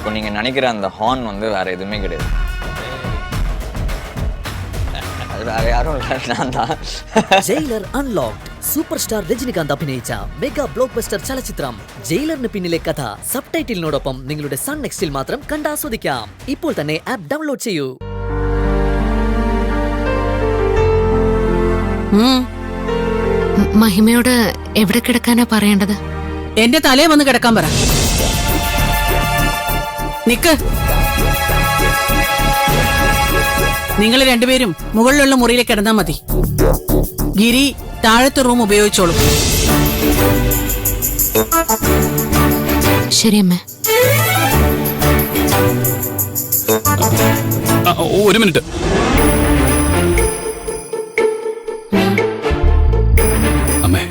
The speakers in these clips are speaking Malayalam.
இப்போ நீங்கள் நினைக்கிற அந்த ஹார்ன் வந்து வேறு எதுவுமே கிடையாது. அது வேறு யாரும் இல்லை, நான் தான். Jailer unlocked super star Rajinikanth അഭിനയിച്ച മെഗാ ബ്ലോക്ക് ബസ്റ്റർ ചലച്ചിത്രം ജയിലറിന് പിന്നിലെ കഥ സബ്ടൈറ്റിലിനോടൊപ്പം നിങ്ങളുടെ സൺ നെക്സ്റ്റിൽ മാത്രം കണ്ടാസ്വദിക്കാം. ഇപ്പോൾ തന്നെ ആപ്പ് ഡൗൺലോഡ് ചെയ്യൂ. മഹിമയോട് എവിടെ കിടക്കാനാ പറയേണ്ടത്? എന്റെ തലേ വന്ന് കിടക്കാൻ പറ. നിക്ക്. നിങ്ങൾ രണ്ടുപേരും മുകളിലുള്ള മുറിയിലേക്ക് കിടന്നാ മതി. ഗിരി താഴത്തെ റൂം ഉപയോഗിച്ചോളൂ. ശരി അമ്മ. ഒരു മിനിറ്റ്. അമ്മേ,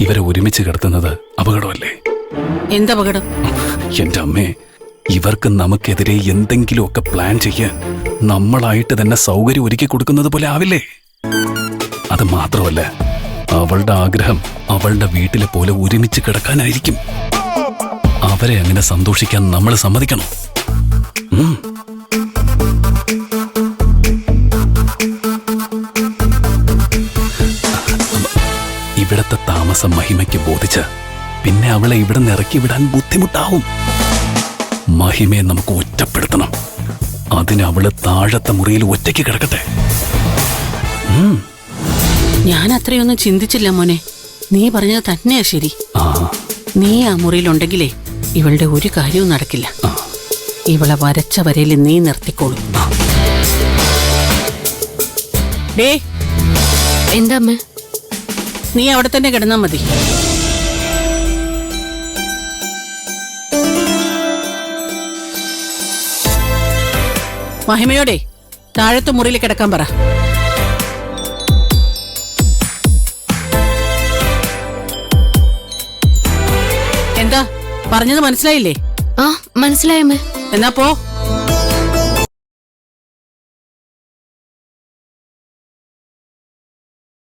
ഇവരെ ഒരുമിച്ച് കിടത്തുന്നത് അപകടമല്ലേ? എന്തപകടം? എന്റെ അമ്മേ, ഇവർക്ക് നമുക്കെതിരെ എന്തെങ്കിലുമൊക്കെ പ്ലാൻ ചെയ്യാൻ നമ്മളായിട്ട് തന്നെ സൗകര്യം ഒരുക്കി കൊടുക്കുന്നത് പോലെ ആവില്ലേ? അത് മാത്രമല്ല, അവളുടെ ആഗ്രഹം അവളുടെ വീട്ടിലെ പോലെ ഒരുമിച്ച് കിടക്കാനായിരിക്കും. അവരെ അങ്ങനെ സന്തോഷിക്കാൻ നമ്മൾ സമ്മതിക്കണം. ഇവിടത്തെ താമസം മഹിമയ്ക്ക് ബോധിച്ച് പിന്നെ അവളെ ഇവിടെ നിന്ന് ഇറക്കി വിടാൻ ബുദ്ധിമുട്ടാവും. മഹിമയെ നമുക്ക് ഒറ്റപ്പെടുത്തണം. അതിന് അവള് താഴത്തെ മുറിയിൽ ഒറ്റയ്ക്ക് കിടക്കട്ടെ. ഞാൻ അത്രയൊന്നും ചിന്തിച്ചില്ല മോനെ. നീ പറഞ്ഞത് തന്നെയാ ശരി. നീ ആ മുറിയിലുണ്ടെങ്കിലേ ഇവളുടെ ഒരു കാര്യവും നടക്കില്ല. ഇവളെ വരച്ച വരയിൽ നീ നിർത്തിക്കോളൂ. ഡേ, എന്താ അമ്മ? നീ അവിടെ തന്നെ കിടന്നാ മതി. മഹിമയോടെ താഴത്തെ മുറിയിൽ കിടക്കാൻ പറ. എന്താ പറഞ്ഞത് മനസ്സിലായില്ലേ? ആ, മനസ്സിലായമ്മേ. എന്നാ പോ.